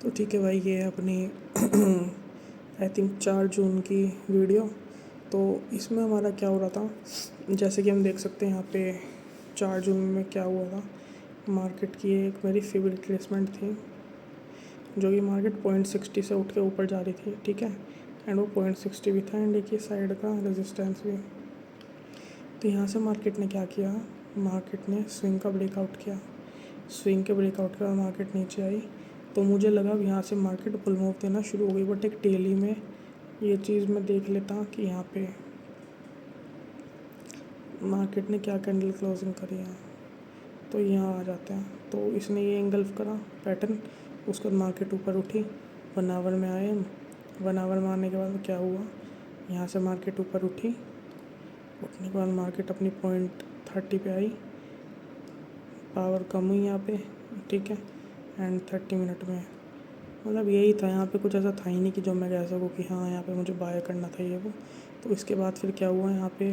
तो ठीक है भाई, ये है अपनी आई थिंक 4 जून की वीडियो। तो इसमें हमारा क्या हो रहा था, जैसे कि हम देख सकते हैं यहाँ पे 4 जून में क्या हुआ था। मार्केट की एक मेरी फेवरेट प्लेसमेंट थी, जो कि मार्केट 0.60 से उठ के ऊपर जा रही थी, ठीक है। एंड वो 0.60 भी था एंड एक ये साइड का रेजिस्टेंस भी। तो यहाँ से मार्केट ने क्या किया, मार्केट ने स्विंग का ब्रेकआउट किया। स्विंग के ब्रेकआउट के बाद मार्केट नीचे आई, तो मुझे लगा यहाँ से मार्केट फुल मूव देना शुरू हो गई। बट एक डेली में ये चीज़ मैं देख लेता कि यहाँ पे मार्केट ने क्या कैंडल क्लोजिंग करी है। तो यहाँ आ जाते हैं, तो इसने ये एंगल्फ करा पैटर्न, उसके बाद मार्केट ऊपर उठी, 1 आवर में आए। 1 आवर में आने के बाद क्या हुआ, यहाँ से मार्केट ऊपर उठी, उठने के बाद मार्केट अपनी 0.30 पे आई, पावर कम हुई यहाँ पे, ठीक है। एंड 30 मिनट में मतलब यही था, यहाँ पे कुछ ऐसा था ही नहीं कि जो मैं कह सकूँ कि हाँ यहाँ पे मुझे बाय करना था ये वो। तो इसके बाद फिर क्या हुआ, यहाँ पे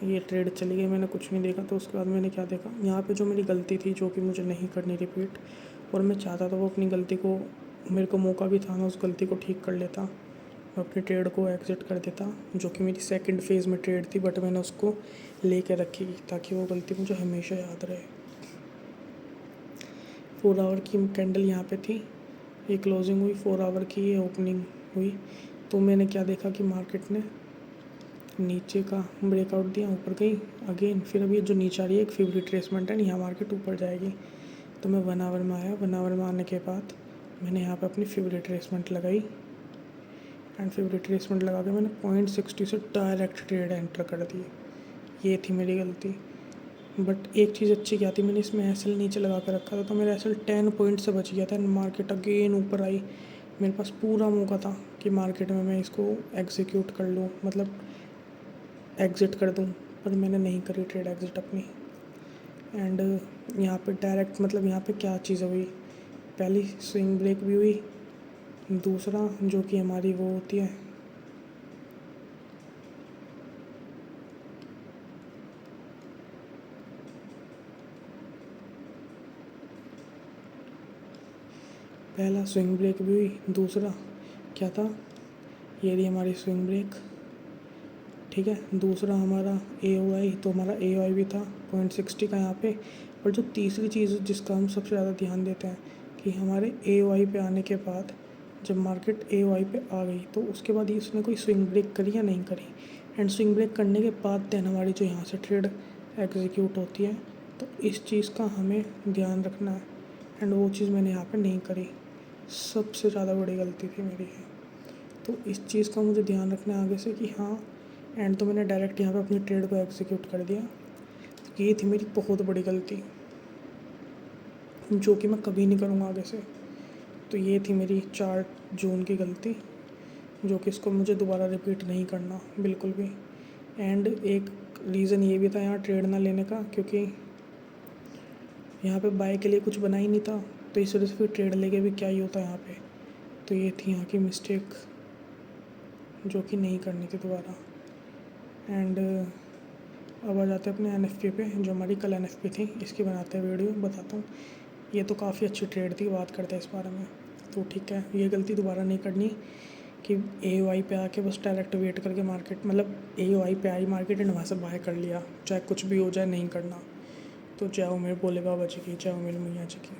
ये ट्रेड चली गई, मैंने कुछ नहीं देखा। तो उसके बाद मैंने क्या देखा, यहाँ पे जो मेरी गलती थी, जो कि मुझे नहीं करनी रिपीट, और मैं चाहता था वो अपनी गलती को, मेरे को मौका भी था, मैं उस गलती को ठीक कर लेता, मैं अपनी ट्रेड को एग्जिट कर देता, जो कि मेरी सेकंड फेज़ में ट्रेड थी। बट मैंने उसको लेके रखी ताकि वो गलती मुझे हमेशा याद रहे। 4 आवर की कैंडल यहाँ पे थी, ये क्लोजिंग हुई, 4 आवर की ये ओपनिंग हुई। तो मैंने क्या देखा कि मार्केट ने नीचे का ब्रेकआउट दिया, ऊपर गई अगेन, फिर अभी जो नीचे आ रही है एक फेवरेट रिट्रेसमेंट है, यहाँ मार्केट ऊपर जाएगी। तो मैं 1 आवर में आया, 1 आवर में आने के बाद मैंने यहाँ पे अपनी फेवरेट रिट्रेसमेंट लगाई एंड फेवरेट रिट्रेसमेंट लगा के मैंने 0.60 से डायरेक्ट ट्रेड एंटर कर दी। ये थी मेरी गलती। बट एक चीज़ अच्छी क्या थी, मैंने इसमें एसएल नीचे लगा कर रखा था, तो मेरा एसएल 10 पॉइंट से बच गया था। मार्केट अगेन ऊपर आई, मेरे पास पूरा मौका था कि मार्केट में मैं इसको एग्जीक्यूट कर लूँ, मतलब एग्ज़िट कर दूँ, पर मैंने नहीं करी ट्रेड एग्ज़िट अपनी। एंड यहाँ पे डायरेक्ट मतलब यहाँ पे क्या चीज़ हुई, पहली स्विंग ब्रेक भी हुई, दूसरा जो कि हमारी वो होती है पहला स्विंग ब्रेक भी हुई, दूसरा क्या था, ये रही हमारी स्विंग ब्रेक, ठीक है। दूसरा हमारा AOI, तो हमारा AOI भी था 0.60 का यहाँ पे। पर जो तीसरी चीज़ जिसका हम सबसे ज़्यादा ध्यान देते हैं कि हमारे AOI पे आने के बाद जब मार्केट AOI पे आ गई, तो उसके बाद ही उसने कोई स्विंग ब्रेक करी या नहीं करी। एंड स्विंग ब्रेक करने के बाद देन हमारी जो यहाँ से ट्रेड एग्जीक्यूट होती है, तो इस चीज़ का हमें ध्यान रखना है। एंड वो चीज़ मैंने यहाँ पे नहीं करी, सबसे ज़्यादा बड़ी गलती थी मेरी है। तो इस चीज़ का मुझे ध्यान रखना है आगे से कि हाँ। एंड तो मैंने डायरेक्ट यहाँ पे अपनी ट्रेड को एग्जीक्यूट कर दिया। ये थी मेरी बहुत बड़ी गलती, जो कि मैं कभी नहीं करूँगा आगे से। तो ये थी मेरी 4 जून की गलती, जो कि इसको मुझे दोबारा रिपीट नहीं करना बिल्कुल भी। एंड एक रीज़न ये भी था यहाँ ट्रेड ना लेने का, क्योंकि यहाँ पे बाय के लिए कुछ बना ही नहीं था, तो इस वजह से फिर ट्रेड लेके भी क्या ही होता यहाँ पे। तो ये थी यहाँ की मिस्टेक, जो कि नहीं करनी थी दोबारा। एंड अब आ जाते हैं अपने NFP पे, जो हमारी कल NFP थी, इसकी बनाते हैं वीडियो, बताता हूँ। ये तो काफ़ी अच्छी ट्रेड थी, बात करते हैं इस बारे में। तो ठीक है, ये गलती दोबारा नहीं करनी कि AOI पे आके बस डायरेक्ट वेट करके मार्केट, मतलब AOI पे आई मार्केट एंड वहाँ से बाय कर लिया, चाहे कुछ भी हो जाए, नहीं करना। तो जय हो मेरे भोले बाबा जी की, जय हो मेरे मैया जी की।